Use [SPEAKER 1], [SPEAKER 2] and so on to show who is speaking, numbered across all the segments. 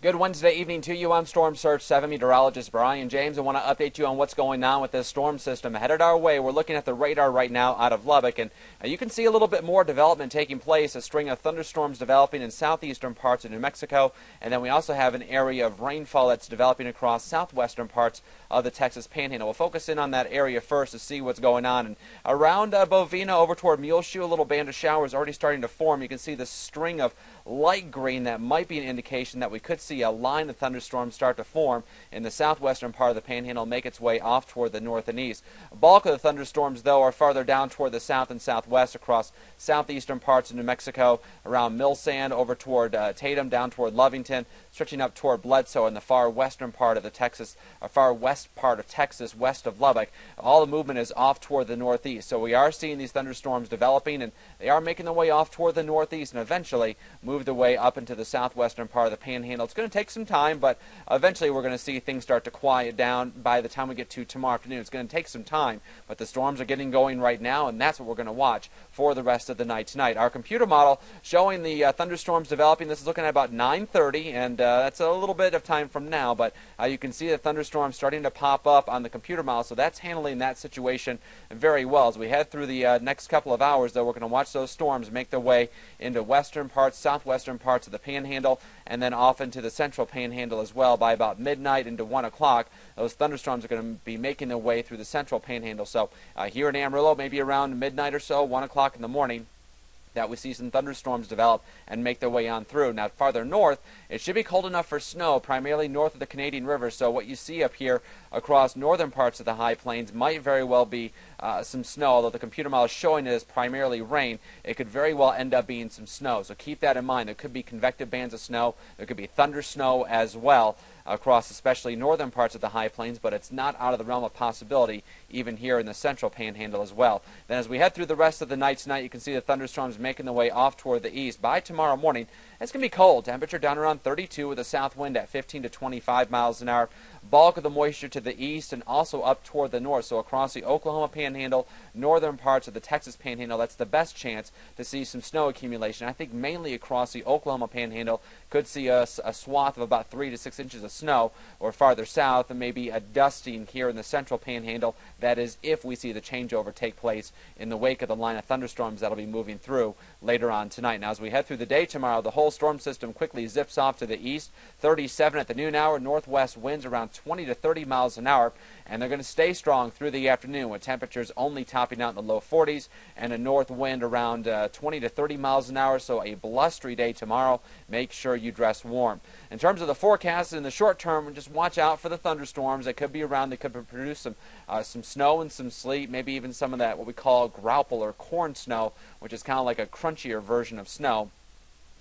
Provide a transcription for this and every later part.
[SPEAKER 1] Good Wednesday evening to you. I'm Storm Surge 7 meteorologist Brian James. I want to update you on what's going on with this storm system headed our way. We're looking at the radar right now out of Lubbock, and you can see a little bit more development taking place, a string of thunderstorms developing in southeastern parts of New Mexico, and then we also have an area of rainfall that's developing across southwestern parts of the Texas Panhandle. We'll focus in on that area first to see what's going on. And around Bovina over toward Muleshoe, a little band of showers already starting to form. You can see the string of light green that might be an indication that we could see a line of thunderstorms start to form in the southwestern part of the Panhandle, make its way off toward the north and east. A bulk of the thunderstorms, though, are farther down toward the south and southwest across southeastern parts of New Mexico, around Millsand, over toward Tatum, down toward Lovington, stretching up toward Bledsoe in the far western part of the Texas, or far west part of Texas, west of Lubbock. All the movement is off toward the northeast. So we are seeing these thunderstorms developing, and they are making their way off toward the northeast and eventually move their way up into the southwestern part of the Panhandle. It's going to take some time, but eventually we're going to see things start to quiet down by the time we get to tomorrow afternoon. It's going to take some time, but the storms are getting going right now, and that's what we're going to watch for the rest of the night tonight. Our computer model showing the thunderstorms developing. This is looking at about 9:30, and that's a little bit of time from now, but you can see the thunderstorms starting to pop up on the computer model, so that's handling that situation very well. As we head through the next couple of hours, though, we're going to watch those storms make their way into western parts, southwestern parts of the Panhandle, and then off into the central Panhandle as well. By about midnight into 1 o'clock, those thunderstorms are going to be making their way through the central Panhandle. So here in Amarillo, maybe around midnight or so, 1 o'clock in the morning, that we see some thunderstorms develop and make their way on through. Now, farther north, it should be cold enough for snow, primarily north of the Canadian River. So what you see up here across northern parts of the high plains might very well be some snow, although the computer model is showing it as primarily rain. It could very well end up being some snow. So keep that in mind. There could be convective bands of snow. There could be thunder snow as well across especially northern parts of the high plains, but it's not out of the realm of possibility even here in the central Panhandle as well. Then as we head through the rest of the night tonight, you can see the thunderstorms making their way off toward the east. By tomorrow morning, it's going to be cold. Temperature down around 32 with a south wind at 15 to 25 miles an hour. Bulk of the moisture to the east and also up toward the north. So across the Oklahoma Panhandle, northern parts of the Texas Panhandle, that's the best chance to see some snow accumulation. I think mainly across the Oklahoma Panhandle could see a swath of about 3 to 6 inches of snow, or farther south, and maybe a dusting here in the central Panhandle. That is if we see the changeover take place in the wake of the line of thunderstorms that will be moving through later on tonight. Now, as we head through the day tomorrow, the whole storm system quickly zips off to the east. 37 at the noon hour, northwest winds around 20 to 30 miles an hour, and they're going to stay strong through the afternoon with temperatures only topping out in the low 40s and a north wind around 20 to 30 miles an hour. So a blustery day tomorrow. Make sure you dress warm. In terms of the forecast in the short term, just watch out for the thunderstorms that could be around. They could produce some snow and some sleet, maybe even some of that what we call grauple or corn snow, which is kind of like a crunchier version of snow.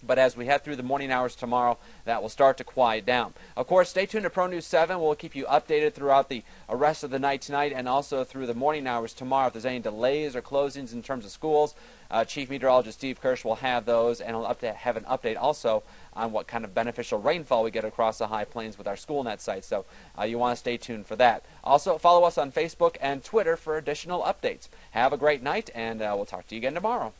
[SPEAKER 1] But as we head through the morning hours tomorrow, that will start to quiet down. Of course, stay tuned to Pro News 7. We'll keep you updated throughout the rest of the night tonight and also through the morning hours tomorrow. If there's any delays or closings in terms of schools, Chief Meteorologist Steve Kirsch will have those, and he'll have an update also on what kind of beneficial rainfall we get across the high plains with our SchoolNet site. So you want to stay tuned for that. Also, follow us on Facebook and Twitter for additional updates. Have a great night, and we'll talk to you again tomorrow.